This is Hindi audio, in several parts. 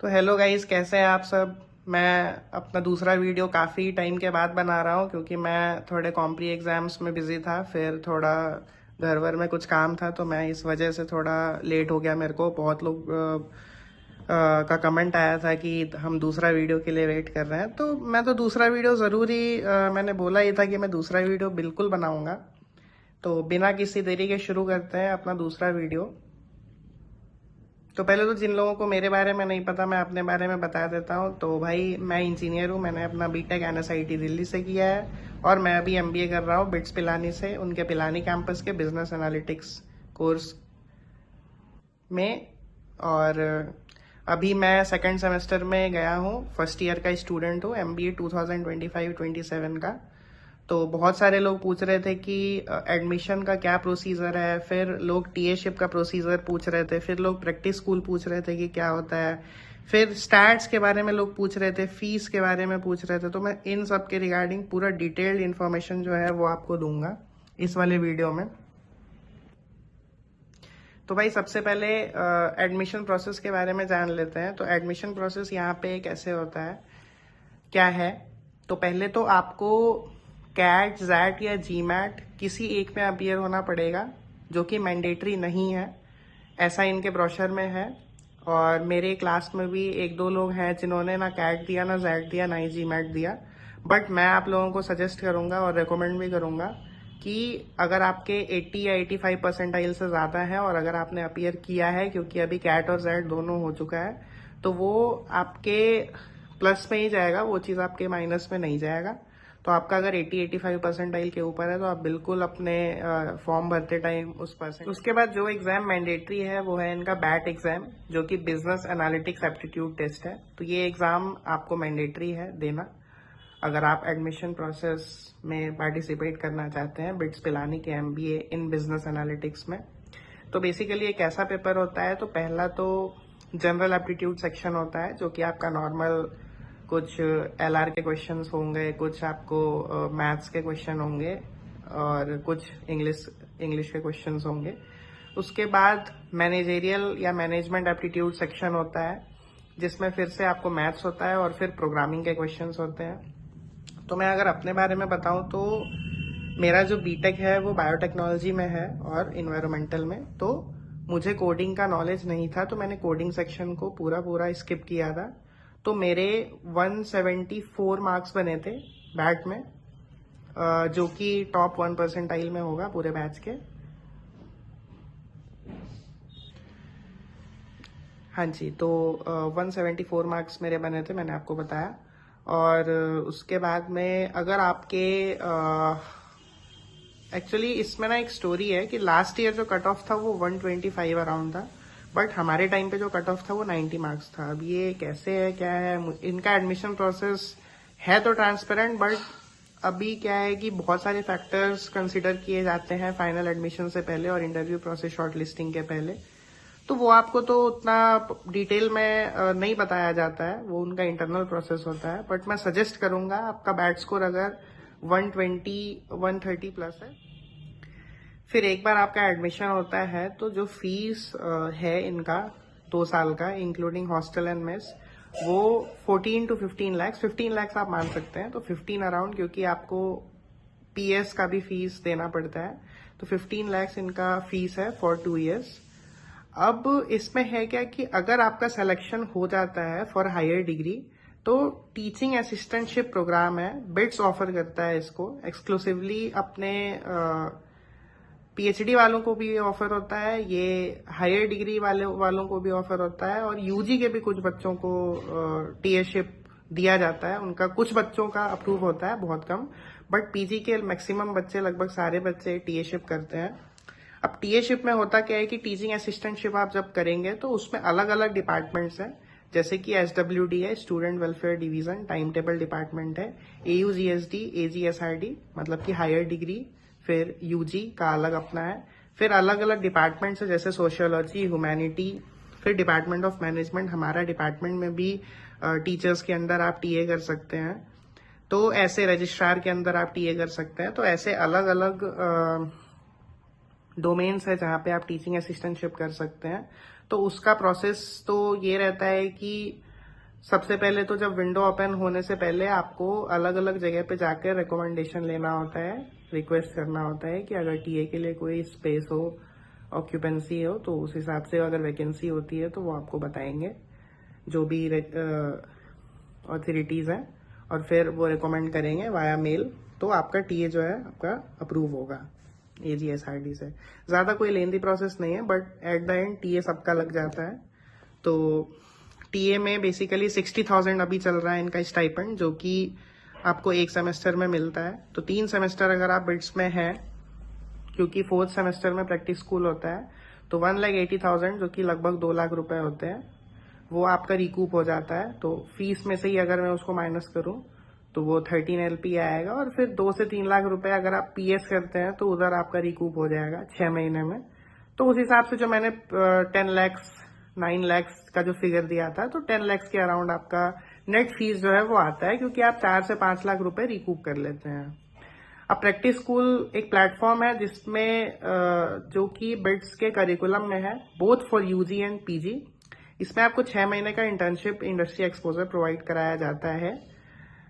तो हेलो गाइस, कैसे हैं आप सब। मैं अपना दूसरा वीडियो काफ़ी टाइम के बाद बना रहा हूँ क्योंकि मैं थोड़े कॉम्प्री एग्ज़ाम्स में बिज़ी था। फिर थोड़ा घर वर में कुछ काम था तो मैं इस वजह से थोड़ा लेट हो गया। मेरे को बहुत लोग का कमेंट आया था कि हम दूसरा वीडियो के लिए वेट कर रहे हैं, तो मैं तो दूसरा वीडियो ज़रूर ही मैंने बोला ही था कि मैं दूसरा वीडियो बिल्कुल बनाऊँगा। तो बिना किसी देरी के शुरू करते हैं अपना दूसरा वीडियो। तो पहले तो जिन लोगों को मेरे बारे में नहीं पता, मैं अपने बारे में बता देता हूँ। तो भाई, मैं इंजीनियर हूँ। मैंने अपना बीटेक एनएसआईटी दिल्ली से किया है और मैं अभी एमबीए कर रहा हूँ बिट्स पिलानी से, उनके पिलानी कैंपस के बिजनेस एनालिटिक्स कोर्स में। और अभी मैं सेकंड सेमेस्टर में गया हूँ, फर्स्ट ईयर का स्टूडेंट हूँ, एमबीए 2025-27 का। तो बहुत सारे लोग पूछ रहे थे कि एडमिशन का क्या प्रोसीजर है, फिर लोग टीएशिप का प्रोसीजर पूछ रहे थे, फिर लोग प्रैक्टिस स्कूल पूछ रहे थे कि क्या होता है, फिर स्टैट्स के बारे में लोग पूछ रहे थे, फीस के बारे में पूछ रहे थे। तो मैं इन सब के रिगार्डिंग पूरा डिटेल्ड इन्फॉर्मेशन जो है वो आपको दूंगा इस वाले वीडियो में। तो भाई, सबसे पहले एडमिशन प्रोसेस के बारे में जान लेते हैं। तो एडमिशन प्रोसेस यहाँ पे कैसे होता है, क्या है। तो पहले तो आपको कैट, जैट या जीमैट किसी एक में अपीयर होना पड़ेगा, जो कि मैंडेटरी नहीं है, ऐसा इनके ब्रोशर में है। और मेरे क्लास में भी एक दो लोग हैं जिन्होंने ना कैट दिया, ना जैट दिया, ना ही जीमैट दिया। बट मैं आप लोगों को सजेस्ट करूंगा और रिकमेंड भी करूंगा कि अगर आपके 80 या 85 परसेंटाइल से ज़्यादा है और अगर आपने अपीयर किया है, क्योंकि अभी कैट और जैट दोनों हो चुका है, तो वो आपके प्लस में ही जाएगा, वो चीज़ आपके माइनस में नहीं जाएगा। तो आपका अगर 80-85 परसेंटाइल के ऊपर है तो आप बिल्कुल अपने फॉर्म भरते टाइम उस परसेंट। उसके बाद जो एग्जाम मैंडेटरी है वो है इनका बैट एग्जाम, जो कि बिजनेस एनालिटिक्स एप्टीट्यूड टेस्ट है। तो ये एग्जाम आपको मैंडेटरी है देना अगर आप एडमिशन प्रोसेस में पार्टिसिपेट करना चाहते हैं बिट्स पिलानी के एमबीए इन बिजनेस एनालिटिक्स में। तो बेसिकली एक ऐसा पेपर होता है, तो पहला तो जनरल एप्टीट्यूड सेक्शन होता है, जो कि आपका नॉर्मल कुछ एलआर के क्वेश्चंस होंगे, कुछ आपको मैथ्स के क्वेश्चन होंगे और कुछ इंग्लिश के क्वेश्चंस होंगे। उसके बाद मैनेजेरियल या मैनेजमेंट एप्टीट्यूड सेक्शन होता है, जिसमें फिर से आपको मैथ्स होता है और फिर प्रोग्रामिंग के क्वेश्चंस होते हैं। तो मैं अगर अपने बारे में बताऊं तो मेरा जो बीटेक है वो बायोटेक्नोलॉजी में है और इन्वायरमेंटल में। तो मुझे कोडिंग का नॉलेज नहीं था, तो मैंने कोडिंग सेक्शन को पूरा पूरा स्किप किया था। तो मेरे 174 मार्क्स बने थे बैट में, जो कि टॉप 1 परसेंटाइल में होगा पूरे बैच के। हाँ जी, तो 174 मार्क्स मेरे बने थे, मैंने आपको बताया। और उसके बाद में अगर आपके एक्चुअली इसमें ना एक स्टोरी है कि लास्ट ईयर जो कट ऑफ था वो 125 अराउंड था, बट हमारे टाइम पे जो कट ऑफ था वो 90 मार्क्स था। अब ये कैसे है, क्या है, इनका एडमिशन प्रोसेस है तो ट्रांसपेरेंट, बट अभी क्या है कि बहुत सारे फैक्टर्स कंसिडर किए जाते हैं फाइनल एडमिशन से पहले और इंटरव्यू प्रोसेस शॉर्ट लिस्टिंग के पहले। तो वो आपको तो उतना डिटेल में नहीं बताया जाता है, वो उनका इंटरनल प्रोसेस होता है। बट मैं सजेस्ट करूंगा, आपका बैट स्कोर अगर 120-130 प्लस है, फिर एक बार आपका एडमिशन होता है तो जो फीस है इनका 2 साल का इंक्लूडिंग हॉस्टल एंड मेस, वो 14 to 15 लाख, 15 लाख आप मान सकते हैं, तो 15 अराउंड, क्योंकि आपको पीएस का भी फीस देना पड़ता है। तो 15 लाख इनका फीस है फॉर 2 इयर्स। अब इसमें है क्या कि अगर आपका सिलेक्शन हो जाता है फॉर हायर डिग्री, तो टीचिंग असिस्टेंटशिप प्रोग्राम है, बिट्स ऑफर करता है इसको एक्सक्लूसिवली अपने पीएचडी वालों को भी ऑफर होता है, ये हायर डिग्री वालों को भी ऑफर होता है, और यूजी के भी कुछ बच्चों को टीएशिप दिया जाता है। उनका कुछ बच्चों का अप्रूव होता है, बहुत कम, बट पीजी के मैक्सिमम बच्चे, लगभग सारे बच्चे टीएशिप करते हैं। अब टीएशिप में होता क्या है कि टीचिंग असिस्टेंटशिप आप जब करेंगे तो उसमें अलग अलग डिपार्टमेंट्स हैं, जैसे कि एसडब्ल्यूडी है, student welfare division, time table department है, एयूजीएसडी, एजीएसआरडी मतलब कि हायर डिग्री, फिर यूजी का अलग अपना है, फिर अलग अलग डिपार्टमेंट्स है जैसे सोशियोलॉजी, ह्यूमैनिटी, फिर डिपार्टमेंट ऑफ मैनेजमेंट, हमारा डिपार्टमेंट में भी टीचर्स के अंदर आप टीए कर सकते हैं, तो ऐसे रजिस्ट्रार के अंदर आप टीए कर सकते हैं। तो ऐसे अलग अलग डोमेन्स है जहाँ पे आप टीचिंग असिस्टेंटशिप कर सकते हैं। तो उसका प्रोसेस तो ये रहता है कि सबसे पहले तो जब विंडो ओपन होने से पहले आपको अलग अलग जगह पे जाकर रिकमेंडेशन लेना होता है, रिक्वेस्ट करना होता है कि अगर टीए के लिए कोई स्पेस हो, ऑक्यूपेंसी हो, तो उस हिसाब से अगर वैकेंसी होती है तो वो आपको बताएंगे जो भी ऑथोरिटीज हैं, और फिर वो रिकमेंड करेंगे वाया मेल, तो आपका टीए जो है आपका अप्रूव होगा AGSRD से। ज्यादा कोई लेंदी प्रोसेस नहीं है, but at the end TA सबका लग जाता है। तो टीए में बेसिकली 60,000 अभी चल रहा है इनका स्टाइपेंड, जो कि आपको एक सेमेस्टर में मिलता है। तो 3 सेमेस्टर अगर आप बिट्स में हैं, क्योंकि 4th सेमेस्टर में प्रैक्टिस स्कूल होता है, तो 1,80,000 जो कि लगभग 2 लाख रुपए होते हैं, वो आपका रिकूप हो जाता है। तो फीस में से ही अगर मैं उसको माइनस करूं तो वो 13 LP आएगा, और फिर 2 से 3 लाख रुपए अगर आप PS करते हैं तो उधर आपका रिकूप हो जाएगा 6 महीने में। तो उस हिसाब से जो मैंने 10 लाख 9 लाख का जो फिगर दिया था, तो 10 लाख के अराउंड आपका नेट फीस जो है वो आता है, क्योंकि आप 4 से 5 लाख रुपए रिकूप कर लेते हैं। अब प्रैक्टिस स्कूल एक प्लेटफॉर्म है जिसमें जो कि बिट्स के करिकुलम में है, both for UG and PG। इसमें आपको 6 महीने का इंटर्नशिप इंडस्ट्री एक्सपोजर प्रोवाइड कराया जाता है।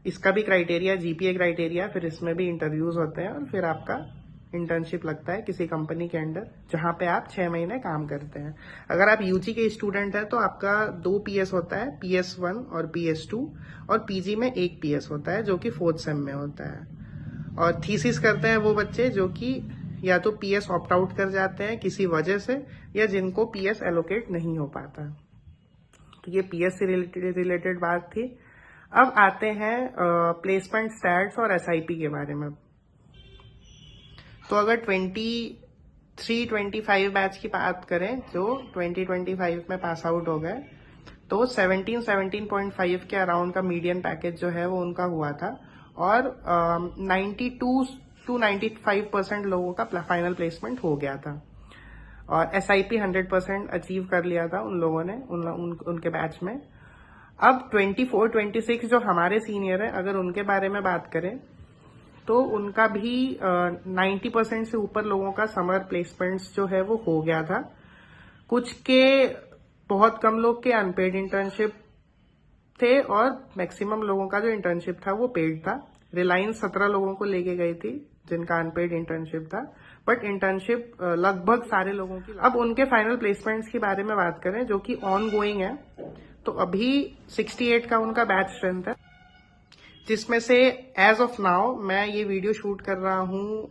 इसका भी क्राइटेरिया GPA क्राइटेरिया, फिर इसमें भी इंटरव्यूज होते हैं, और फिर आपका इंटर्नशिप लगता है किसी कंपनी के अंडर, जहां पे आप 6 महीने काम करते हैं। अगर आप UG के स्टूडेंट हैं तो आपका 2 PS होता है, PS1 और PS2, और PG में 1 PS होता है जो कि 4th सेम में होता है। और थीसिस करते हैं वो बच्चे जो कि या तो PS ऑप्ट आउट कर जाते हैं किसी वजह से, या जिनको PS एलोकेट नहीं हो पाता। तो ये PS से रिलेटेड बात थी। अब आते हैं प्लेसमेंट स्टैट्स और SIP के बारे में। तो अगर 23-25 बैच की बात करें, जो 2025 में पास आउट हो गए, तो 17.5 के अराउंड का मीडियन पैकेज जो है वो उनका हुआ था, और 92 to 95% लोगों का फाइनल प्लेसमेंट हो गया था, और SIP 100% अचीव कर लिया था उन लोगों ने उनके बैच में। अब 24-26 जो हमारे सीनियर है, अगर उनके बारे में बात करें तो उनका भी 90% से ऊपर लोगों का समर प्लेसमेंट्स जो है वो हो गया था। कुछ के, बहुत कम लोग के अनपेड इंटर्नशिप थे, और मैक्सिमम लोगों का जो इंटर्नशिप था वो पेड था। रिलायंस 17 लोगों को लेके गई थी जिनका अनपेड इंटर्नशिप था, बट इंटर्नशिप लगभग सारे लोगों की। अब उनके फाइनल प्लेसमेंट्स के बारे में बात करें जो कि ऑन गोइंग है, तो अभी 68 का उनका बैच स्ट्रेंथ है, जिसमें से एज ऑफ नाउ मैं ये वीडियो शूट कर रहा हूँ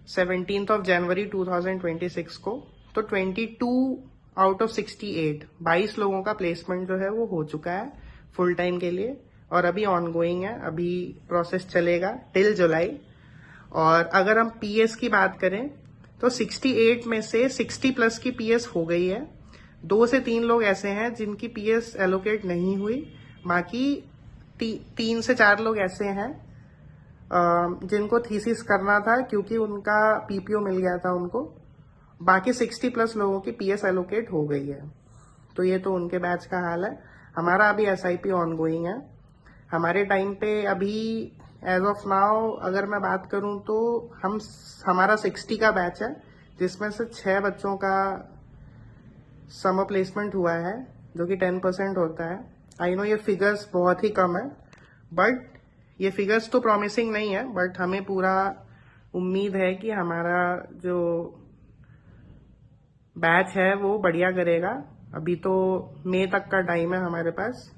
17 जनवरी 2026 को, तो 22 आउट ऑफ 68 22 लोगों का प्लेसमेंट जो है वो हो चुका है फुल टाइम के लिए, और अभी ऑन गोइंग है, अभी प्रोसेस चलेगा टिल जुलाई। और अगर हम PS की बात करें तो 68 में से 60 प्लस की PS हो गई है। 2 से 3 लोग ऐसे हैं जिनकी PS एलोकेट नहीं हुई, बाकी 3 से 4 लोग ऐसे हैं जिनको थीसिस करना था क्योंकि उनका PPO मिल गया था उनको। बाकी 60 प्लस लोगों की PS एलोकेट हो गई है। तो ये तो उनके बैच का हाल है। हमारा अभी SIP ऑन गोइंग है। हमारे टाइम पे अभी एज ऑफ नाउ अगर मैं बात करूं तो हमारा 60 का बैच है, जिसमें से 6 बच्चों का समर प्लेसमेंट हुआ है, जो कि 10% होता है। आई नो ये फिगर्स बहुत ही कम है, बट ये फिगर्स तो प्रॉमिसिंग नहीं है, बट हमें पूरा उम्मीद है कि हमारा जो बैच है वो बढ़िया करेगा। अभी तो मई तक का टाइम है हमारे पास,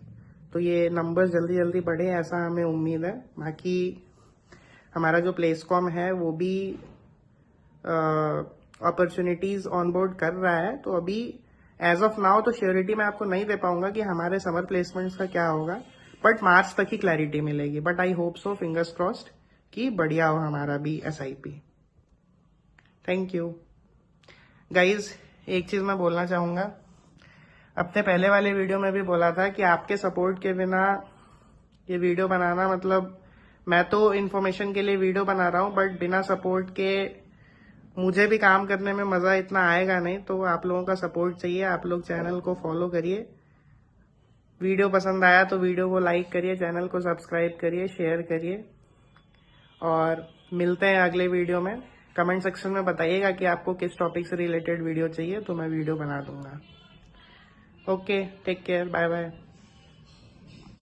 तो ये नंबर्स जल्दी जल्दी बढ़े ऐसा हमें उम्मीद है। बाकी हमारा जो प्लेसकॉम है वो भी अपॉर्चुनिटीज ऑनबोर्ड कर रहा है, तो अभी एज ऑफ नाउ तो श्योरिटी मैं आपको नहीं दे पाऊंगा कि हमारे समर प्लेसमेंट्स का क्या होगा, बट मार्च तक ही क्लैरिटी मिलेगी। But I hope so, fingers crossed, कि बढ़िया हो हमारा भी SIP। Thank you guys. एक चीज मैं बोलना चाहूंगा, अपने पहले वाले वीडियो में भी बोला था कि आपके सपोर्ट के बिना ये वीडियो बनाना, मतलब मैं तो इन्फॉर्मेशन के लिए वीडियो बना रहा हूँ, बट बिना सपोर्ट के मुझे भी काम करने में मजा इतना आएगा नहीं। तो आप लोगों का सपोर्ट चाहिए। आप लोग चैनल को फॉलो करिए, वीडियो पसंद आया तो वीडियो को लाइक करिए, चैनल को सब्सक्राइब करिए, शेयर करिए, और मिलते हैं अगले वीडियो में। कमेंट सेक्शन में बताइएगा कि आपको किस टॉपिक से रिलेटेड वीडियो चाहिए, तो मैं वीडियो बना दूंगा। Okay, take care, bye bye.